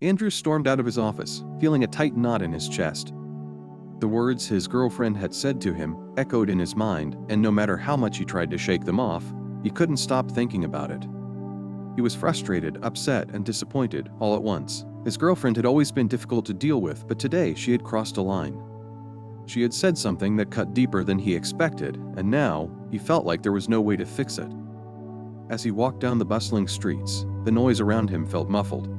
Andrew stormed out of his office, feeling a tight knot in his chest. The words his girlfriend had said to him echoed in his mind, and no matter how much he tried to shake them off, he couldn't stop thinking about it. He was frustrated, upset, and disappointed all at once. His girlfriend had always been difficult to deal with, but today she had crossed a line. She had said something that cut deeper than he expected, and now he felt like there was no way to fix it. As he walked down the bustling streets, the noise around him felt muffled.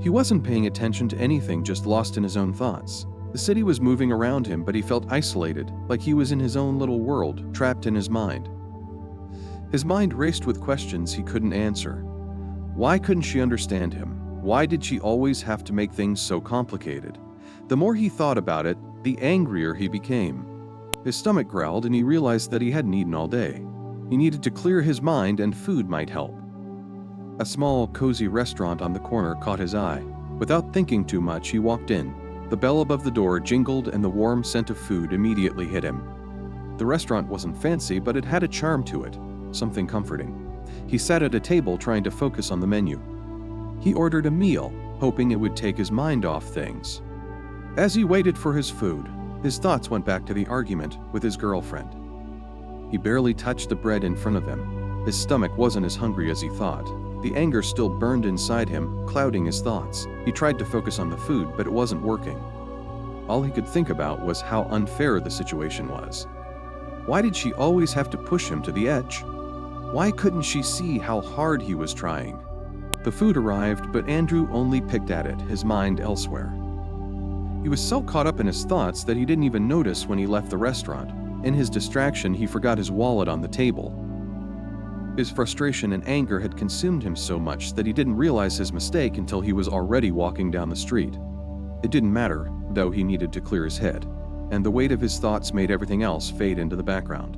He wasn't paying attention to anything, just lost in his own thoughts. The city was moving around him, but he felt isolated, like he was in his own little world, trapped in his mind. His mind raced with questions he couldn't answer. Why couldn't she understand him? Why did she always have to make things so complicated? The more he thought about it, the angrier he became. His stomach growled, and he realized that he hadn't eaten all day. He needed to clear his mind, and food might help. A small, cozy restaurant on the corner caught his eye. Without thinking too much, he walked in. The bell above the door jingled, and the warm scent of food immediately hit him. The restaurant wasn't fancy, but it had a charm to it, something comforting. He sat at a table trying to focus on the menu. He ordered a meal, hoping it would take his mind off things. As he waited for his food, his thoughts went back to the argument with his girlfriend. He barely touched the bread in front of him. His stomach wasn't as hungry as he thought. The anger still burned inside him, clouding his thoughts. He tried to focus on the food, but it wasn't working. All he could think about was how unfair the situation was. Why did she always have to push him to the edge? Why couldn't she see how hard he was trying? The food arrived, but Andrew only picked at it, his mind elsewhere. He was so caught up in his thoughts that he didn't even notice when he left the restaurant. In his distraction, he forgot his wallet on the table. His frustration and anger had consumed him so much that he didn't realize his mistake until he was already walking down the street. It didn't matter, though he needed to clear his head, and the weight of his thoughts made everything else fade into the background.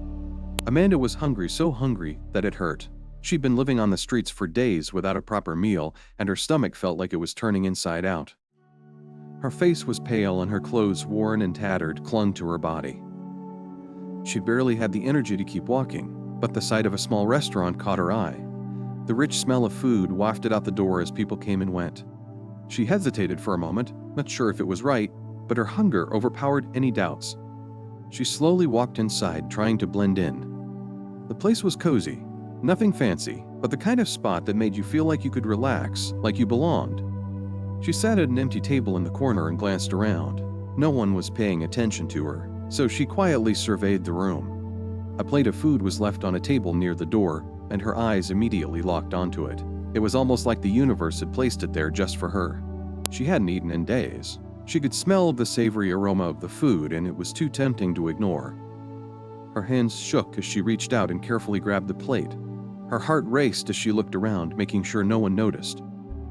Amanda was hungry, so hungry that it hurt. She'd been living on the streets for days without a proper meal, and her stomach felt like it was turning inside out. Her face was pale, and her clothes, worn and tattered, clung to her body. She barely had the energy to keep walking, but the sight of a small restaurant caught her eye. The rich smell of food wafted out the door as people came and went. She hesitated for a moment, not sure if it was right, but her hunger overpowered any doubts. She slowly walked inside, trying to blend in. The place was cozy, nothing fancy, but the kind of spot that made you feel like you could relax, like you belonged. She sat at an empty table in the corner and glanced around. No one was paying attention to her, so she quietly surveyed the room. A plate of food was left on a table near the door, and her eyes immediately locked onto it. It was almost like the universe had placed it there just for her. She hadn't eaten in days. She could smell the savory aroma of the food, and it was too tempting to ignore. Her hands shook as she reached out and carefully grabbed the plate. Her heart raced as she looked around, making sure no one noticed.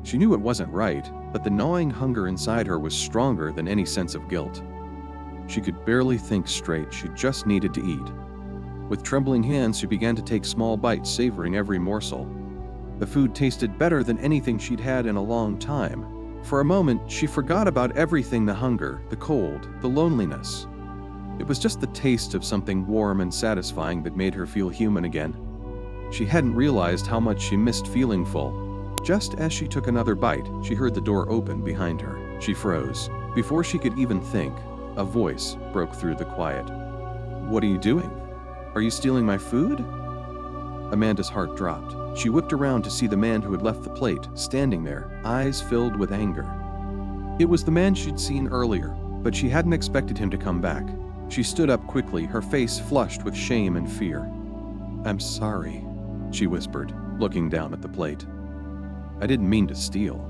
She knew it wasn't right, but the gnawing hunger inside her was stronger than any sense of guilt. She could barely think straight. She just needed to eat. With trembling hands, she began to take small bites, savoring every morsel. The food tasted better than anything she'd had in a long time. For a moment, she forgot about everything: the hunger, the cold, the loneliness. It was just the taste of something warm and satisfying that made her feel human again. She hadn't realized how much she missed feeling full. Just as she took another bite, she heard the door open behind her. She froze. Before she could even think, a voice broke through the quiet. "What are you doing? Are you stealing my food?" Amanda's heart dropped. She whipped around to see the man who had left the plate, standing there, eyes filled with anger. It was the man she'd seen earlier, but she hadn't expected him to come back. She stood up quickly, her face flushed with shame and fear. "I'm sorry," she whispered, looking down at the plate. "I didn't mean to steal.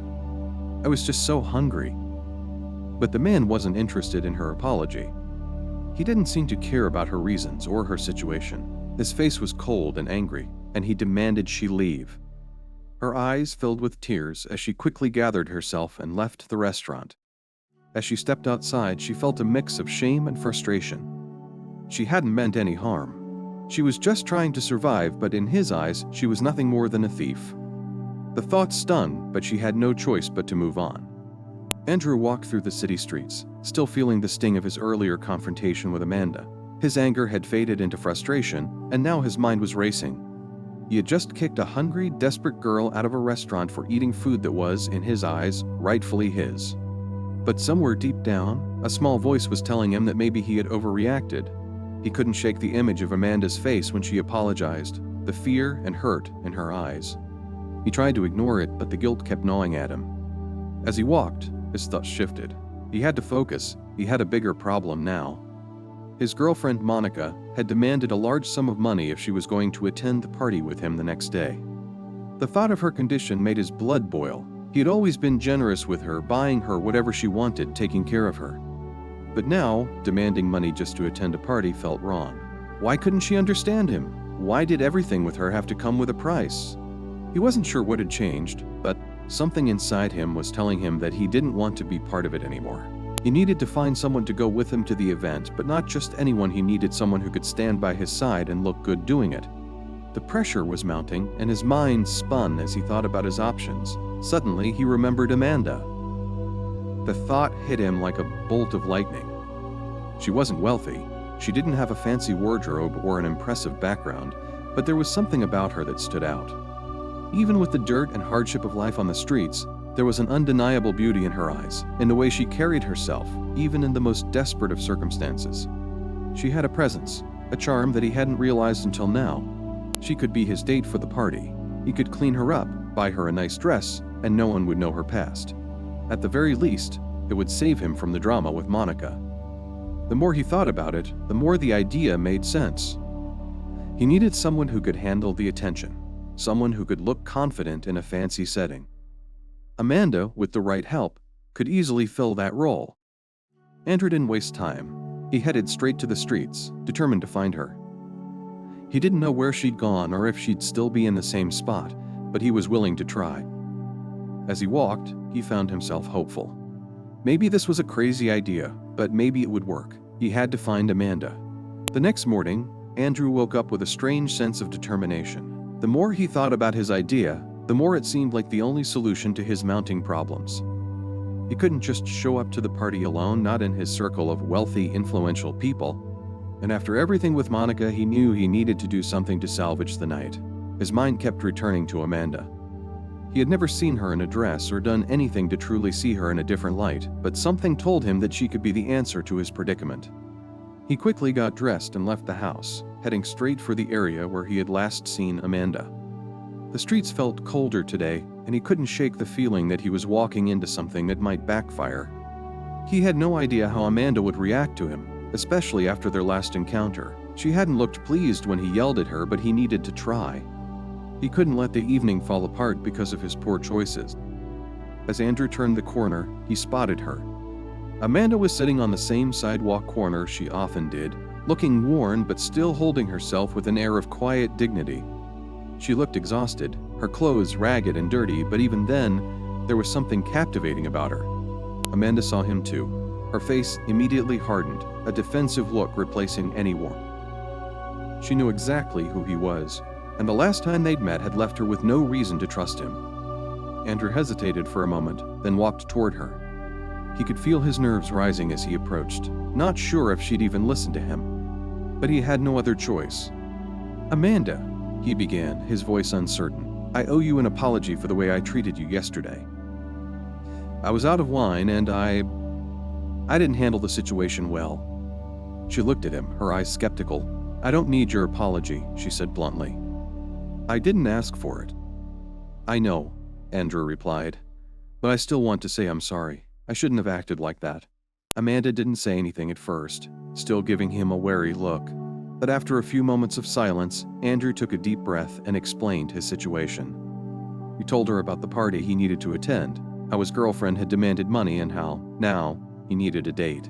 I was just so hungry." But the man wasn't interested in her apology. He didn't seem to care about her reasons or her situation. His face was cold and angry, and he demanded she leave. Her eyes filled with tears as she quickly gathered herself and left the restaurant. As she stepped outside, she felt a mix of shame and frustration. She hadn't meant any harm. She was just trying to survive, but in his eyes, she was nothing more than a thief. The thought stung, but she had no choice but to move on. Andrew walked through the city streets, still feeling the sting of his earlier confrontation with Amanda. His anger had faded into frustration, and now his mind was racing. He had just kicked a hungry, desperate girl out of a restaurant for eating food that was, in his eyes, rightfully his. But somewhere deep down, a small voice was telling him that maybe he had overreacted. He couldn't shake the image of Amanda's face when she apologized, the fear and hurt in her eyes. He tried to ignore it, but the guilt kept gnawing at him. As he walked, his thoughts shifted. He had to focus. He had a bigger problem now. His girlfriend, Monica, had demanded a large sum of money if she was going to attend the party with him the next day. The thought of her condition made his blood boil. He had always been generous with her, buying her whatever she wanted, taking care of her. But now, demanding money just to attend a party felt wrong. Why couldn't she understand him? Why did everything with her have to come with a price? He wasn't sure what had changed, but something inside him was telling him that he didn't want to be part of it anymore. He needed to find someone to go with him to the event, but not just anyone. He needed someone who could stand by his side and look good doing it. The pressure was mounting, and his mind spun as he thought about his options. Suddenly, he remembered Amanda. The thought hit him like a bolt of lightning. She wasn't wealthy. She didn't have a fancy wardrobe or an impressive background, but there was something about her that stood out. Even with the dirt and hardship of life on the streets, there was an undeniable beauty in her eyes, in the way she carried herself, even in the most desperate of circumstances. She had a presence, a charm that he hadn't realized until now. She could be his date for the party. He could clean her up, buy her a nice dress, and no one would know her past. At the very least, it would save him from the drama with Monica. The more he thought about it, the more the idea made sense. He needed someone who could handle the attention, someone who could look confident in a fancy setting. Amanda, with the right help, could easily fill that role. Andrew didn't waste time. He headed straight to the streets, determined to find her. He didn't know where she'd gone or if she'd still be in the same spot, but he was willing to try. As he walked, he found himself hopeful. Maybe this was a crazy idea, but maybe it would work. He had to find Amanda. The next morning, Andrew woke up with a strange sense of determination. The more he thought about his idea, the more it seemed like the only solution to his mounting problems. He couldn't just show up to the party alone, not in his circle of wealthy, influential people. And after everything with Monica, he knew he needed to do something to salvage the night. His mind kept returning to Amanda. He had never seen her in a dress or done anything to truly see her in a different light, but something told him that she could be the answer to his predicament. He quickly got dressed and left the house, heading straight for the area where he had last seen Amanda. The streets felt colder today, and he couldn't shake the feeling that he was walking into something that might backfire. He had no idea how Amanda would react to him, especially after their last encounter. She hadn't looked pleased when he yelled at her, but he needed to try. He couldn't let the evening fall apart because of his poor choices. As Andrew turned the corner, he spotted her. Amanda was sitting on the same sidewalk corner she often did, looking worn but still holding herself with an air of quiet dignity. She looked exhausted, her clothes ragged and dirty, but even then, there was something captivating about her. Amanda saw him too. Her face immediately hardened, a defensive look replacing any warmth. She knew exactly who he was, and the last time they'd met had left her with no reason to trust him. Andrew hesitated for a moment, then walked toward her. He could feel his nerves rising as he approached, not sure if she'd even listen to him. But he had no other choice. "Amanda," he began, his voice uncertain, "I owe you an apology for the way I treated you yesterday. I was out of wine and I didn't handle the situation well." She looked at him, her eyes skeptical. "I don't need your apology," she said bluntly. "I didn't ask for it." "I know," Andrew replied, "but I still want to say I'm sorry. I shouldn't have acted like that." Amanda didn't say anything at first, still giving him a wary look. But after a few moments of silence, Andrew took a deep breath and explained his situation. He told her about the party he needed to attend, how his girlfriend had demanded money, and how, now, he needed a date.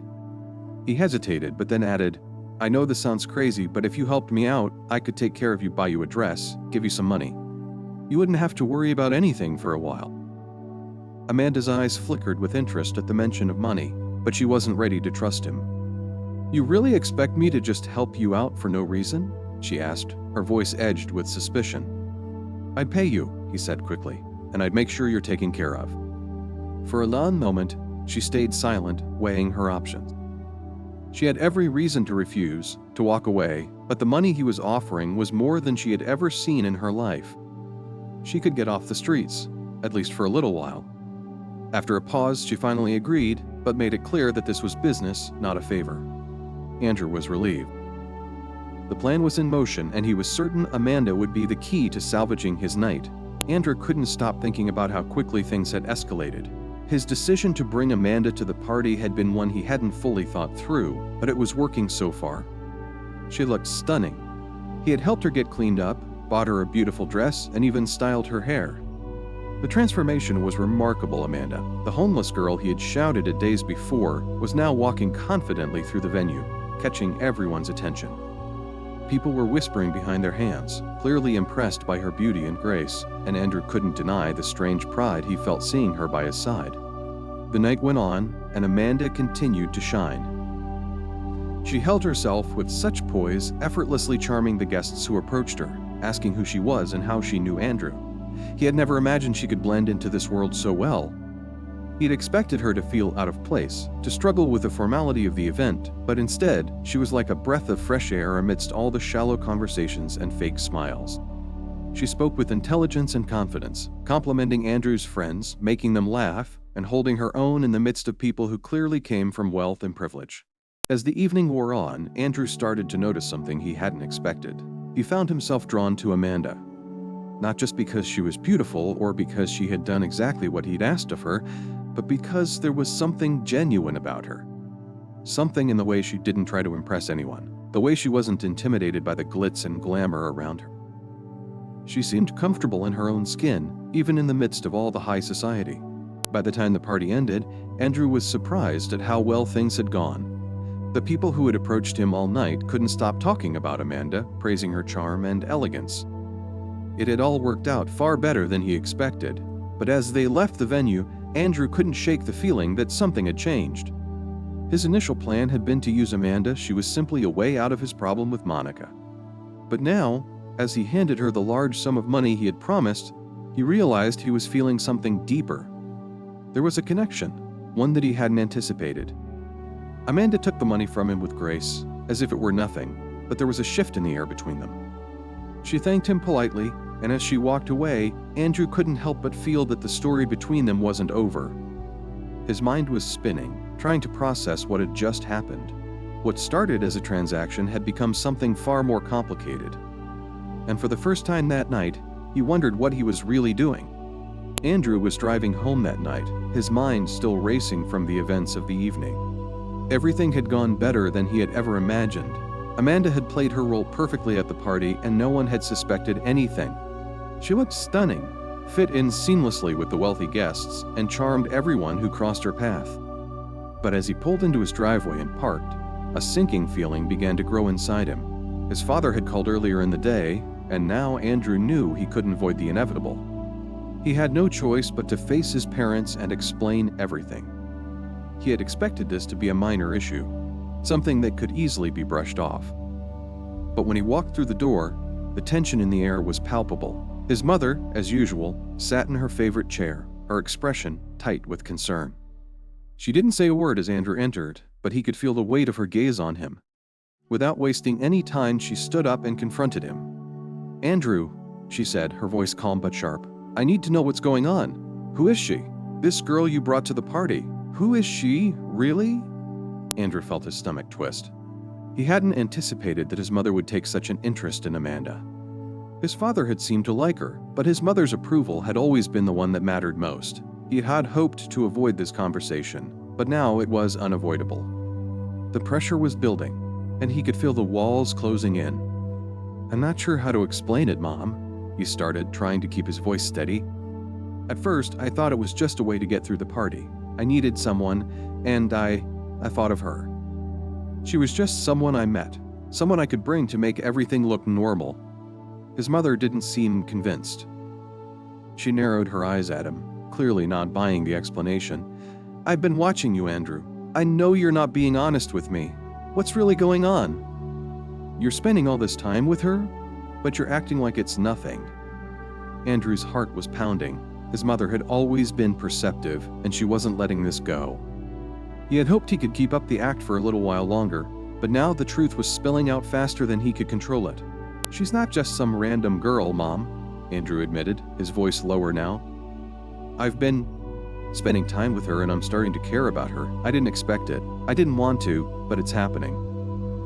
He hesitated, but then added, "I know this sounds crazy, but if you helped me out, I could take care of you, buy you a dress, give you some money. You wouldn't have to worry about anything for a while." Amanda's eyes flickered with interest at the mention of money, but she wasn't ready to trust him. "You really expect me to just help you out for no reason?" she asked, her voice edged with suspicion. "I'd pay you," he said quickly, "and I'd make sure you're taken care of." For a long moment, she stayed silent, weighing her options. She had every reason to refuse, to walk away, But the money he was offering was more than she had ever seen in her life. She could get off the streets, at least for a little while. After a pause, she finally agreed, but made it clear that this was business, not a favor. Andrew was relieved. The plan was in motion, and he was certain Amanda would be the key to salvaging his night. Andrew couldn't stop thinking about how quickly things had escalated. His decision to bring Amanda to the party had been one he hadn't fully thought through, but it was working so far. She looked stunning. He had helped her get cleaned up, bought her a beautiful dress, and even styled her hair. The transformation was remarkable. Amanda, the homeless girl he had shouted at days before, was now walking confidently through the venue, catching everyone's attention. People were whispering behind their hands, clearly impressed by her beauty and grace, and Andrew couldn't deny the strange pride he felt seeing her by his side. The night went on, and Amanda continued to shine. She held herself with such poise, effortlessly charming the guests who approached her, asking who she was and how she knew Andrew. He had never imagined she could blend into this world so well. He had expected her to feel out of place, to struggle with the formality of the event, but instead, she was like a breath of fresh air amidst all the shallow conversations and fake smiles. She spoke with intelligence and confidence, complimenting Andrew's friends, making them laugh, and holding her own in the midst of people who clearly came from wealth and privilege. As the evening wore on, Andrew started to notice something he hadn't expected. He found himself drawn to Amanda. Not just because she was beautiful or because she had done exactly what he'd asked of her, but because there was something genuine about her. Something in the way she didn't try to impress anyone, the way she wasn't intimidated by the glitz and glamour around her. She seemed comfortable in her own skin, even in the midst of all the high society. By the time the party ended, Andrew was surprised at how well things had gone. The people who had approached him all night couldn't stop talking about Amanda, praising her charm and elegance. It had all worked out far better than he expected, but as they left the venue, Andrew couldn't shake the feeling that something had changed. His initial plan had been to use Amanda. She was simply a way out of his problem with Monica. But now, as he handed her the large sum of money he had promised, he realized he was feeling something deeper. There was a connection, one that he hadn't anticipated. Amanda took the money from him with grace, as if it were nothing, but there was a shift in the air between them. She thanked him politely, and as she walked away, Andrew couldn't help but feel that the story between them wasn't over. His mind was spinning, trying to process what had just happened. What started as a transaction had become something far more complicated. And for the first time that night, he wondered what he was really doing. Andrew was driving home that night, his mind still racing from the events of the evening. Everything had gone better than he had ever imagined. Amanda had played her role perfectly at the party, and no one had suspected anything. She looked stunning, fit in seamlessly with the wealthy guests, and charmed everyone who crossed her path. But as he pulled into his driveway and parked, a sinking feeling began to grow inside him. His father had called earlier in the day, and now Andrew knew he couldn't avoid the inevitable. He had no choice but to face his parents and explain everything. He had expected this to be a minor issue, something that could easily be brushed off. But when he walked through the door, the tension in the air was palpable. His mother, as usual, sat in her favorite chair, her expression tight with concern. She didn't say a word as Andrew entered, but he could feel the weight of her gaze on him. Without wasting any time, she stood up and confronted him. "Andrew," she said, her voice calm but sharp, "I need to know what's going on. Who is she? This girl you brought to the party. Who is she, really?" Andrew felt his stomach twist. He hadn't anticipated that his mother would take such an interest in Amanda. His father had seemed to like her, but his mother's approval had always been the one that mattered most. He had hoped to avoid this conversation, but now it was unavoidable. The pressure was building, and he could feel the walls closing in. "I'm not sure how to explain it, Mom," he started, trying to keep his voice steady. "At first, I thought it was just a way to get through the party. I needed someone, and I thought of her. She was just someone I met, someone I could bring to make everything look normal." His mother didn't seem convinced. She narrowed her eyes at him, clearly not buying the explanation. "I've been watching you, Andrew. I know you're not being honest with me. What's really going on? You're spending all this time with her, but you're acting like it's nothing." Andrew's heart was pounding. His mother had always been perceptive, and she wasn't letting this go. He had hoped he could keep up the act for a little while longer, But now the truth was spilling out faster than he could control it. "She's not just some random girl, Mom," Andrew admitted, his voice lower now. "I've been spending time with her and I'm starting to care about her. I didn't expect it. I didn't want to, but it's happening.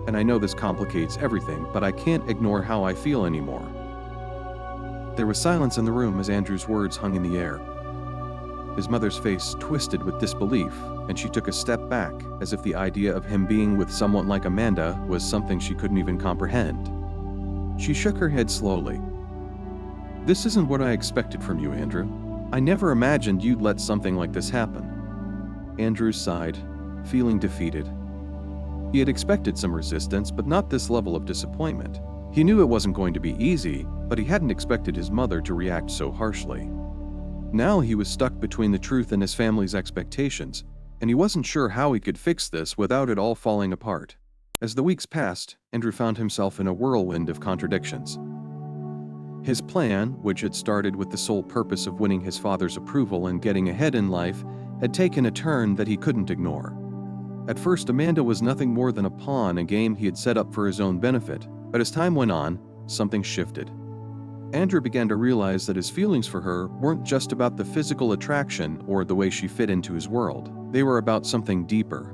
And I know this complicates everything, but I can't ignore how I feel anymore." There was silence in the room as Andrew's words hung in the air. His mother's face twisted with disbelief, and she took a step back, as if the idea of him being with someone like Amanda was something she couldn't even comprehend. She shook her head slowly. "This isn't what I expected from you, Andrew. I never imagined you'd let something like this happen." Andrew sighed, feeling defeated. He had expected some resistance, but not this level of disappointment. He knew it wasn't going to be easy, but he hadn't expected his mother to react so harshly. Now he was stuck between the truth and his family's expectations, and he wasn't sure how he could fix this without it all falling apart. As the weeks passed, Andrew found himself in a whirlwind of contradictions. His plan, which had started with the sole purpose of winning his father's approval and getting ahead in life, had taken a turn that he couldn't ignore. At first, Amanda was nothing more than a pawn, a game he had set up for his own benefit, but as time went on, something shifted. Andrew began to realize that his feelings for her weren't just about the physical attraction or the way she fit into his world. They were about something deeper.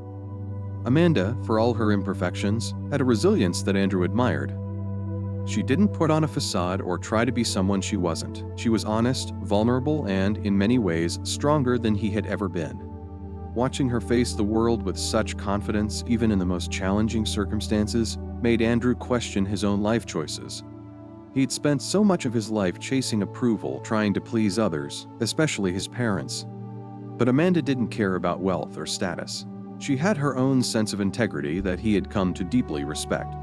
Amanda, for all her imperfections, had a resilience that Andrew admired. She didn't put on a facade or try to be someone she wasn't. She was honest, vulnerable, and, in many ways, stronger than he had ever been. Watching her face the world with such confidence, even in the most challenging circumstances, made Andrew question his own life choices. He'd spent so much of his life chasing approval, trying to please others, especially his parents. But Amanda didn't care about wealth or status. She had her own sense of integrity that he had come to deeply respect.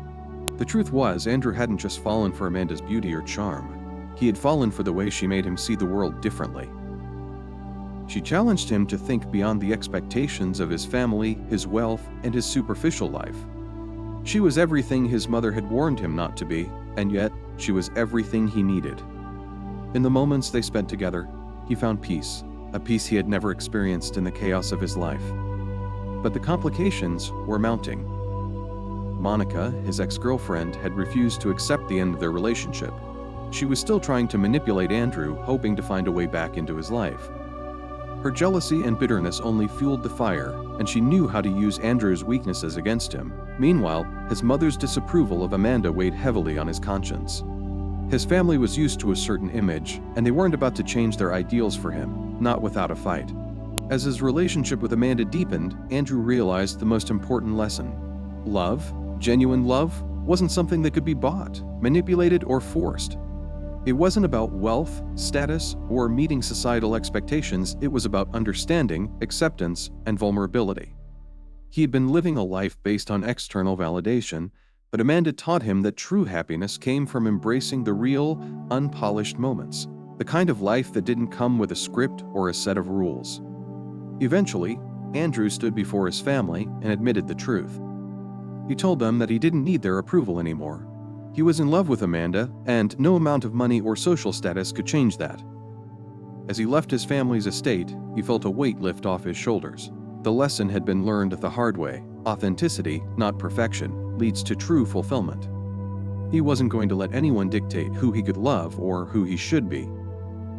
The truth was, Andrew hadn't just fallen for Amanda's beauty or charm. He had fallen for the way she made him see the world differently. She challenged him to think beyond the expectations of his family, his wealth, and his superficial life. She was everything his mother had warned him not to be, and yet she was everything he needed. In the moments they spent together, he found peace, a peace he had never experienced in the chaos of his life. But the complications were mounting. Monica, his ex-girlfriend, had refused to accept the end of their relationship. She was still trying to manipulate Andrew, hoping to find a way back into his life. Her jealousy and bitterness only fueled the fire, and she knew how to use Andrew's weaknesses against him. Meanwhile, his mother's disapproval of Amanda weighed heavily on his conscience. His family was used to a certain image, and they weren't about to change their ideals for him, not without a fight. As his relationship with Amanda deepened, Andrew realized the most important lesson. Love, genuine love, wasn't something that could be bought, manipulated, or forced. It wasn't about wealth, status, or meeting societal expectations. It was about understanding, acceptance, and vulnerability. He had been living a life based on external validation, but Amanda taught him that true happiness came from embracing the real, unpolished moments, the kind of life that didn't come with a script or a set of rules. Eventually, Andrew stood before his family and admitted the truth. He told them that he didn't need their approval anymore. He was in love with Amanda, and no amount of money or social status could change that. As he left his family's estate, he felt a weight lift off his shoulders. The lesson had been learned the hard way. Authenticity, not perfection, leads to true fulfillment. He wasn't going to let anyone dictate who he could love or who he should be.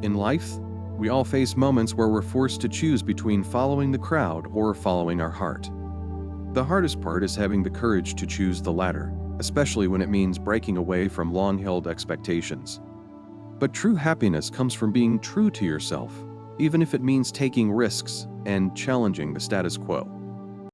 In life, we all face moments where we're forced to choose between following the crowd or following our heart. The hardest part is having the courage to choose the latter, especially when it means breaking away from long-held expectations. But true happiness comes from being true to yourself, even if it means taking risks and challenging the status quo.